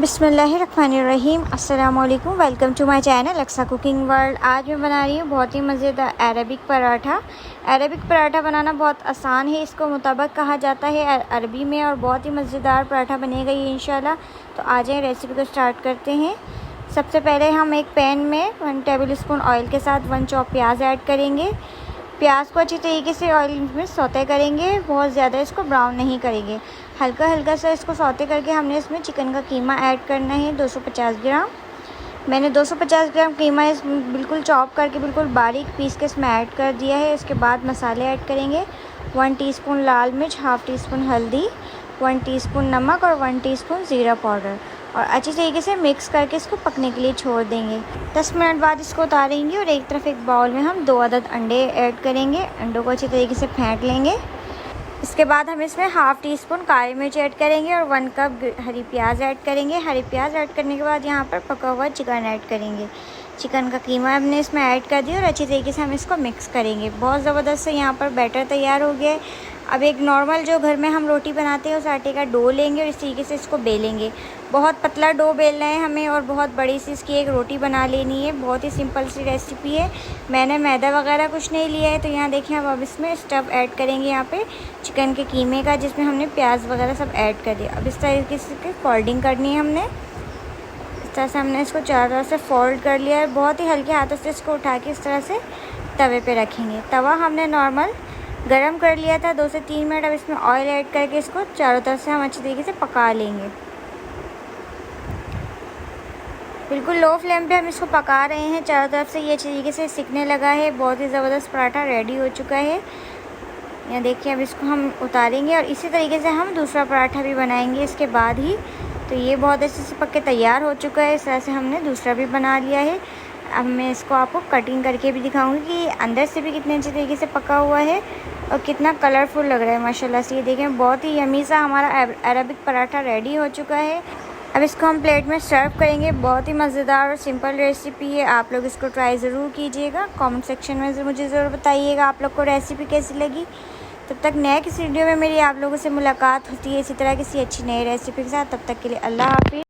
बिस्मिल्लाहिर्रहमानिर्रहीम। अस्सलाम वालेकुम। Welcome to my channel Aqsa cooking world. आज मैं बना रही हूँ बहुत ही मज़ेदार अरबिक पराठा। अरबिक पराठा बनाना बहुत आसान है, इसको मुतबक कहा जाता है अरबी में, और बहुत ही मज़ेदार पराठा बनेगा ये इंशाल्लाह। तो आ जाए रेसिपी को स्टार्ट करते हैं। सबसे पहले हम एक पैन में 1 टेबल स्पून ऑयल के साथ 1 चॉप प्याज ऐड करेंगे। प्याज को अच्छी तरीके से ऑयल में सौते करेंगे, बहुत ज़्यादा इसको ब्राउन नहीं करेंगे, हल्का हल्का सा इसको सौते करके हमने इसमें चिकन का कीमा ऐड करना है 250 ग्राम। मैंने 250 ग्राम कीमा इसमें बिल्कुल चॉप करके बिल्कुल बारीक पीस के इसमें ऐड कर दिया है। इसके बाद मसाले ऐड करेंगे। 1 टीस्पून लाल मिर्च, हाफ़ टी स्पून हल्दी, 1 टीस्पून नमक और 1 टीस्पून ज़ीरा पाउडर, और अच्छी तरीके से मिक्स करके इसको पकने के लिए छोड़ देंगे। 10 मिनट बाद इसको उतारेंगे और एक तरफ एक बाउल में हम 2 अदद अंडे ऐड करेंगे। अंडों को अच्छी तरीके से फेंट लेंगे। इसके बाद हम इसमें हाफ़ टी स्पून काली मिर्च ऐड करेंगे और 1 कप हरी प्याज ऐड करेंगे। हरी प्याज ऐड करने के बाद यहाँ पर पका हुआ चिकन ऐड करेंगे। चिकन का कीमा हमने इसमें ऐड कर दिया और अच्छी तरीके से हम इसको मिक्स करेंगे। बहुत ज़बरदस्त से यहाँ पर बैटर तैयार हो गया है। अब एक नॉर्मल जो घर में हम रोटी बनाते हैं उस आटे का डो लेंगे और इस तरीके से इसको बेलेंगे। बहुत पतला डो बेलना है हमें और बहुत बड़ी सी इसकी एक रोटी बना लेनी है। बहुत ही सिंपल सी रेसिपी है। मैंने मैदा वगैरह कुछ नहीं लिया है। तो यहाँ देखिए अब इसमें स्टफ़ ऐड करेंगे यहाँ पे चिकन के कीमे का, जिसमें हमने प्याज वगैरह सब ऐड कर दिया। अब इस तरीके से फोल्डिंग करनी है हमने। इस तरह से हमने इसको चारों तरफ से फोल्ड कर लिया है। बहुत ही हल्के हाथों से इसको उठा के इस तरह से तवे पे रखेंगे। तवा हमने नॉर्मल गरम कर लिया था 2 से 3 मिनट। अब इसमें ऑयल ऐड करके इसको चारों तरफ से हम अच्छी तरीके से पका लेंगे। बिल्कुल लो फ्लेम पे हम इसको पका रहे हैं चारों तरफ से। ये अच्छी तरीके से सिकने लगा है। बहुत ही ज़बरदस्त पराठा रेडी हो चुका है। यहाँ देखिए अब इसको हम उतारेंगे और इसी तरीके से हम दूसरा पराठा भी बनाएंगे इसके बाद ही। तो ये बहुत अच्छे से पक के तैयार हो चुका है। इस तरह से हमने दूसरा भी बना लिया है। अब मैं इसको आपको कटिंग करके भी दिखाऊंगी कि अंदर से भी कितने अच्छे तरीके से पका हुआ है और कितना कलरफुल लग रहा है माशाल्लाह से। ये देखें बहुत ही यमी सा हमारा अरबिक पराठा रेडी हो चुका है। अब इसको हम प्लेट में सर्व करेंगे। बहुत ही मज़ेदार और सिंपल रेसिपी है। आप लोग इसको ट्राई ज़रूर कीजिएगा। कमेंट सेक्शन में मुझे ज़रूर बताइएगा आप लोग को रेसिपी कैसी लगी। तब तक नए किसी वीडियो में मेरी आप लोगों से मुलाकात होती है इसी तरह किसी अच्छी नई रेसिपी के साथ। तब तक के लिए अल्लाह हाफ़िज़।